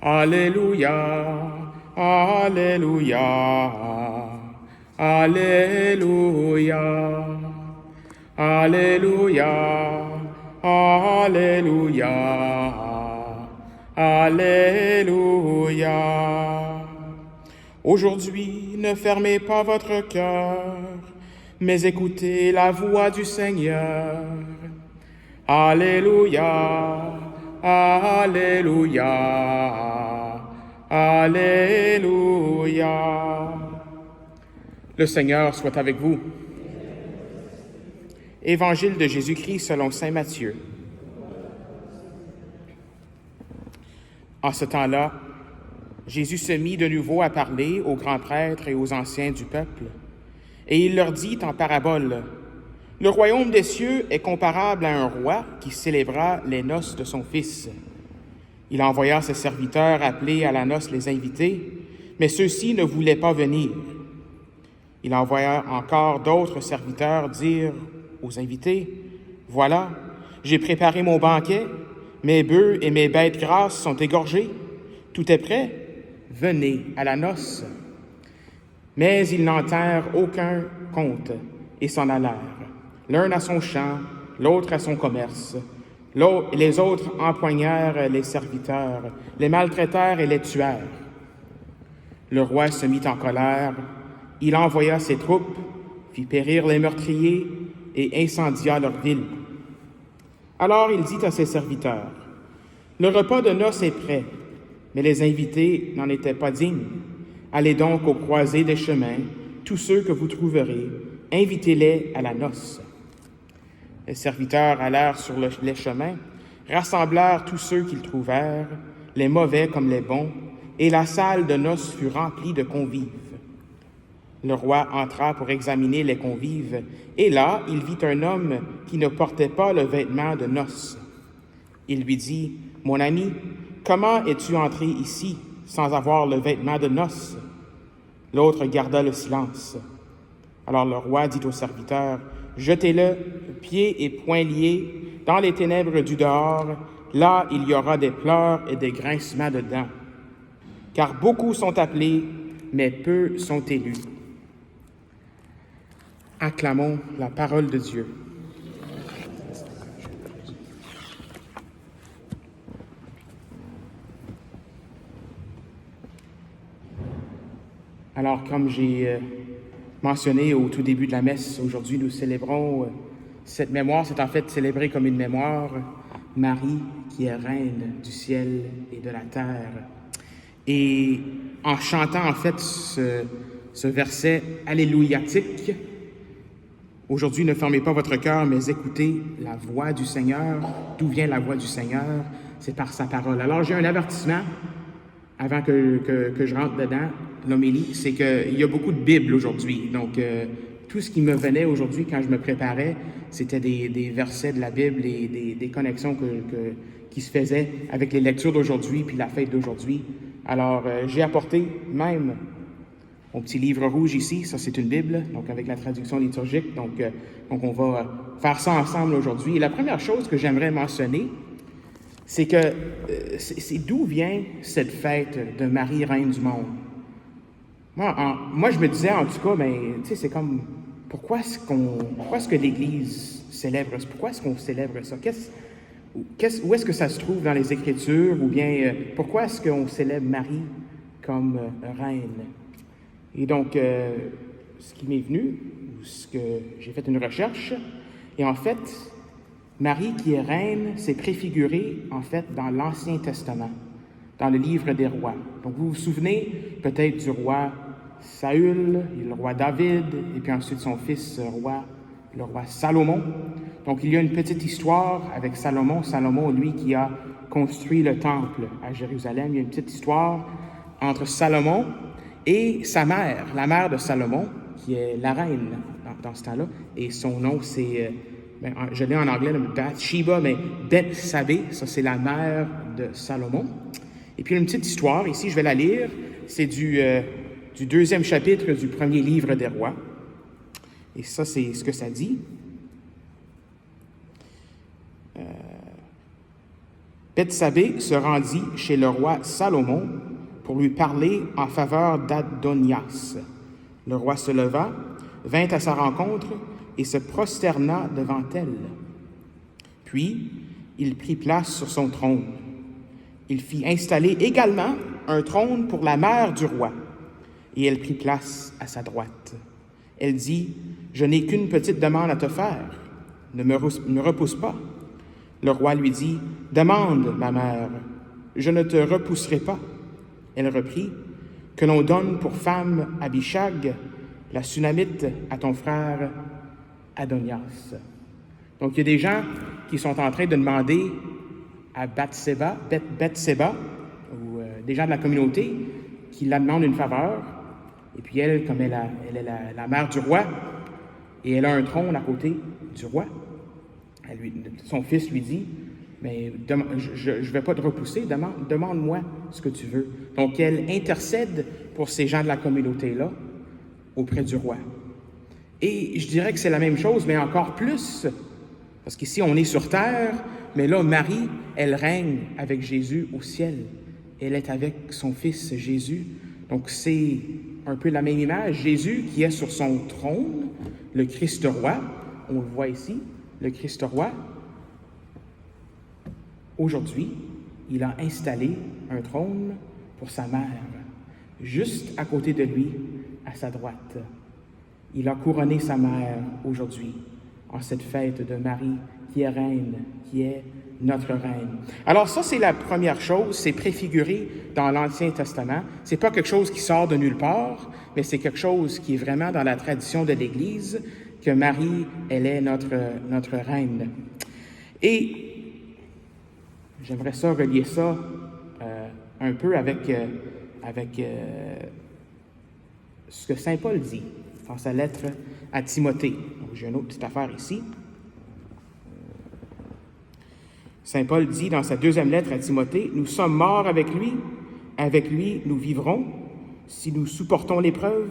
Alléluia, Alléluia, Alléluia, Alléluia, Alléluia, Alléluia. Aujourd'hui, ne fermez pas votre cœur, mais écoutez la voix du Seigneur. Alléluia, Alléluia, Alléluia. Le Seigneur soit avec vous. Évangile de Jésus-Christ selon saint Matthieu. En ce temps-là, Jésus se mit de nouveau à parler aux grands prêtres et aux anciens du peuple, et il leur dit en parabole: « Le royaume des cieux est comparable à un roi qui célébra les noces de son fils. Il envoya ses serviteurs appeler à la noce les invités, mais ceux-ci ne voulaient pas venir. Il envoya encore d'autres serviteurs dire aux invités: « Voilà, j'ai préparé mon banquet, mes bœufs et mes bêtes grasses sont égorgés, tout est prêt, venez à la noce. » Mais ils n'en tinrent aucun compte et s'en allèrent, l'un à son champ, l'autre à son commerce. Les autres empoignèrent les serviteurs, les maltraitèrent et les tuèrent. Le roi se mit en colère, il envoya ses troupes, fit périr les meurtriers et incendia leur ville. Alors il dit à ses serviteurs: « Le repas de noces est prêt, mais les invités n'en étaient pas dignes. Allez donc aux croisées des chemins, tous ceux que vous trouverez, invitez-les à la noce. » Les serviteurs allèrent sur les chemins, rassemblèrent tous ceux qu'ils trouvèrent, les mauvais comme les bons, et la salle de noces fut remplie de convives. Le roi entra pour examiner les convives, et là, il vit un homme qui ne portait pas le vêtement de noces. Il lui dit: « Mon ami, comment es-tu entré ici sans avoir le vêtement de noces? » L'autre garda le silence. Alors le roi dit aux serviteurs: « Jetez-le, pieds et poings liés, dans les ténèbres du dehors, là il y aura des pleurs et des grincements de dents. Car beaucoup sont appelés, mais peu sont élus. » Acclamons la parole de Dieu. Alors, comme j'ai mentionné au tout début de la messe, aujourd'hui nous célébrons cette mémoire. C'est en fait célébré comme une mémoire, Marie qui est reine du ciel et de la terre. Et en chantant en fait ce verset alléluiatique, aujourd'hui ne fermez pas votre cœur, mais écoutez la voix du Seigneur. D'où vient la voix du Seigneur? C'est par sa parole. Alors j'ai un avertissement avant que je rentre dedans, l'homélie, c'est qu'il y a beaucoup de Bibles aujourd'hui. Donc, tout ce qui me venait aujourd'hui quand je me préparais, c'était des versets de la Bible et des connexions qui se faisaient avec les lectures d'aujourd'hui puis la fête d'aujourd'hui. Alors, j'ai apporté même mon petit livre rouge ici. Ça, c'est une Bible, donc avec la traduction liturgique. Donc on va faire ça ensemble aujourd'hui. Et la première chose que j'aimerais mentionner, c'est que c'est d'où vient cette fête de Marie, Reine du monde. Moi, je me disais, en tout cas, tu sais, c'est comme, pourquoi est-ce que l'Église célèbre ça? Pourquoi est-ce qu'on célèbre ça? Où est-ce que ça se trouve dans les Écritures? Ou bien, pourquoi est-ce qu'on célèbre Marie comme reine? Et donc, ce qui m'est venu, ce que j'ai fait une recherche, et en fait, Marie qui est reine, c'est préfiguré, en fait, dans l'Ancien Testament, dans le livre des rois. Donc, vous vous souvenez peut-être du roi Saül, le roi David, et puis ensuite son fils le roi Salomon. Donc, il y a une petite histoire avec Salomon. Salomon, lui, qui a construit le temple à Jérusalem. Il y a une petite histoire entre Salomon et sa mère, la mère de Salomon, qui est la reine dans ce temps-là. Et son nom, c'est... je l'ai en anglais, Bathsheba, mais Bethsabée, ça c'est la mère de Salomon. Et puis une petite histoire, ici je vais la lire, c'est du deuxième chapitre du premier livre des rois. Et ça c'est ce que ça dit. Bethsabée se rendit chez le roi Salomon pour lui parler en faveur d'Adonias. Le roi se leva, vint à sa rencontre et se prosterna devant elle. Puis, il prit place sur son trône. Il fit installer également un trône pour la mère du roi, et elle prit place à sa droite. Elle dit, « Je n'ai qu'une petite demande à te faire. Ne me repousse pas. » Le roi lui dit, « Demande, ma mère, je ne te repousserai pas. » Elle reprit, « Que l'on donne pour femme Abishag, la Sunamite, à ton frère Adonias. » Donc, il y a des gens qui sont en train de demander à Bathseba, ou des gens de la communauté, qui la demandent une faveur. Et puis elle, comme elle est la mère du roi, et elle a un trône à côté du roi, son fils lui dit, « Mais je ne vais pas te repousser, demande-moi ce que tu veux. » Donc, elle intercède pour ces gens de la communauté-là auprès du roi. Et je dirais que c'est la même chose, mais encore plus, parce qu'ici, on est sur terre, mais là, Marie, elle règne avec Jésus au ciel. Elle est avec son fils Jésus. Donc, c'est un peu la même image. Jésus qui est sur son trône, le Christ roi, on le voit ici, le Christ roi. Aujourd'hui, il a installé un trône pour sa mère, juste à côté de lui, à sa droite. Il a couronné sa mère aujourd'hui, en cette fête de Marie, qui est reine, qui est notre reine. Alors ça, c'est la première chose, c'est préfiguré dans l'Ancien Testament. C'est pas quelque chose qui sort de nulle part, mais c'est quelque chose qui est vraiment dans la tradition de l'Église, que Marie, elle est notre reine. Et j'aimerais ça relier ça un peu avec ce que Saint Paul dit dans sa lettre à Timothée. Donc, j'ai une autre petite affaire ici. Saint Paul dit dans sa deuxième lettre à Timothée, « Nous sommes morts avec lui nous vivrons. Si nous supportons l'épreuve,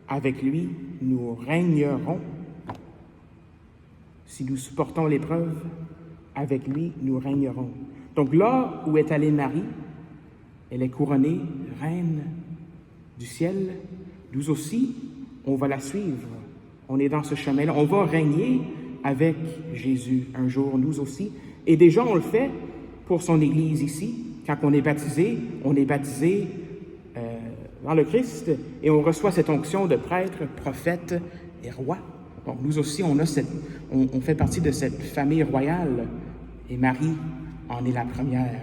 avec lui nous régnerons. » Si nous supportons l'épreuve, avec lui nous régnerons. Donc là où est allée Marie, elle est couronnée reine du ciel. Nous aussi, on va la suivre. On est dans ce chemin-là. On va régner avec Jésus un jour, nous aussi. Et déjà, on le fait pour son Église ici. Quand on est baptisé dans le Christ et on reçoit cette onction de prêtre, prophète et roi. Donc, nous aussi, on fait partie de cette famille royale et Marie en est la première.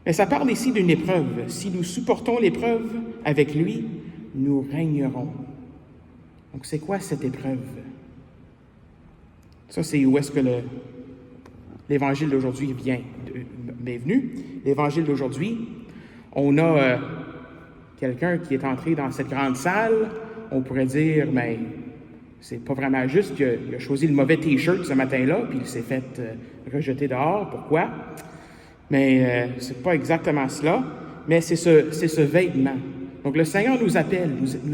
Mais ça parle ici d'une épreuve. Si nous supportons l'épreuve avec lui, nous régnerons. Donc, c'est quoi cette épreuve? Ça, c'est où est-ce que l'Évangile d'aujourd'hui est venu. L'Évangile d'aujourd'hui, on a quelqu'un qui est entré dans cette grande salle. On pourrait dire, mais c'est pas vraiment juste qu'il a choisi le mauvais T-shirt ce matin-là, puis il s'est fait rejeter dehors. Pourquoi? Mais c'est pas exactement cela, mais c'est ce vêtement. Donc le Seigneur nous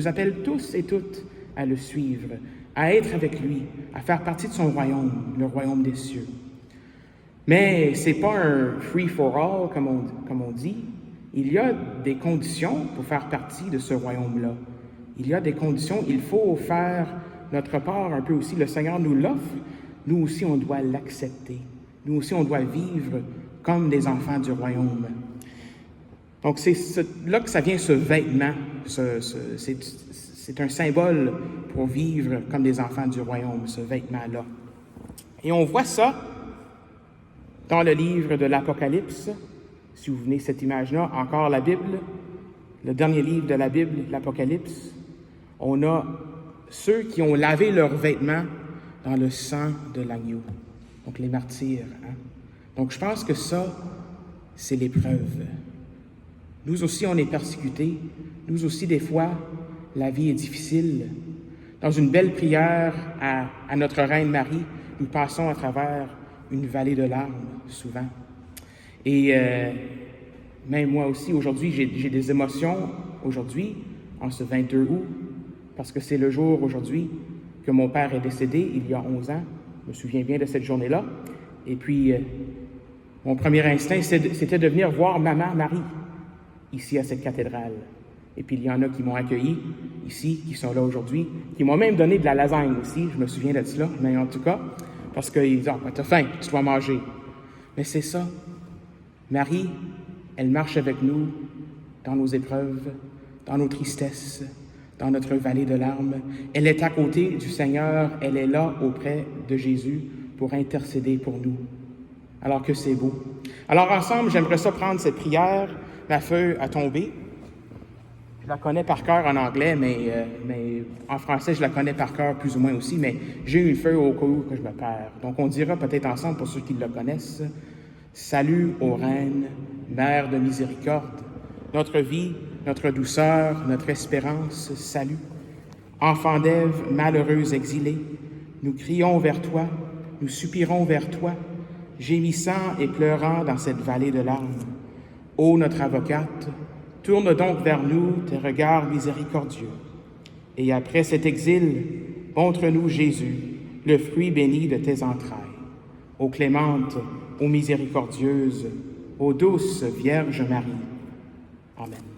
appelle tous et toutes à le suivre, à être avec lui, à faire partie de son royaume, le royaume des cieux. Mais c'est pas un free-for-all, comme on dit. Il y a des conditions pour faire partie de ce royaume-là. Il y a des conditions, il faut faire notre part un peu aussi. Le Seigneur nous l'offre, nous aussi on doit l'accepter. Nous aussi on doit vivre comme des enfants du royaume. Donc c'est là que ça vient ce vêtement. C'est un symbole pour vivre comme des enfants du royaume, ce vêtement-là. Et on voit ça dans le livre de l'Apocalypse. Si vous venez cette image-là, encore la Bible, le dernier livre de la Bible, l'Apocalypse, on a ceux qui ont lavé leurs vêtements dans le sang de l'agneau, donc les martyrs. Donc je pense que ça, c'est l'épreuve. Nous aussi, on est persécutés. Nous aussi, des fois, la vie est difficile. Dans une belle prière à notre Reine Marie, nous passons à travers une vallée de larmes, souvent. Et même moi aussi, aujourd'hui, j'ai des émotions, aujourd'hui, en ce 22 août, parce que c'est le jour, aujourd'hui, que mon père est décédé, il y a 11 ans. Je me souviens bien de cette journée-là. Et puis, Mon premier instinct, c'était de venir voir Maman Marie, ici à cette cathédrale. Et puis il y en a qui m'ont accueilli ici, qui sont là aujourd'hui, qui m'ont même donné de la lasagne aussi, je me souviens de cela, mais en tout cas, parce qu'ils disent « Ah, t'as faim, tu dois manger ». Mais c'est ça, Marie, elle marche avec nous dans nos épreuves, dans nos tristesses, dans notre vallée de larmes. Elle est à côté du Seigneur, elle est là auprès de Jésus pour intercéder pour nous. Alors que c'est beau. Alors ensemble, j'aimerais ça prendre cette prière, ma feuille a tombé. Je la connais par cœur en anglais, mais en français, je la connais par cœur plus ou moins aussi, mais j'ai une feuille au cas où que je me perds. Donc on dira peut-être ensemble, pour ceux qui le connaissent, « Salut ô Reine, Mère de miséricorde, notre vie, notre douceur, notre espérance, salut. Enfant d'Ève, malheureuse exilée, nous crions vers toi, nous soupirons vers toi, gémissant et pleurant dans cette vallée de larmes. Ô notre avocate, tourne donc vers nous tes regards miséricordieux. Et après cet exil, montre-nous Jésus, le fruit béni de tes entrailles. Ô clémente, ô miséricordieuse, ô douce Vierge Marie. Amen.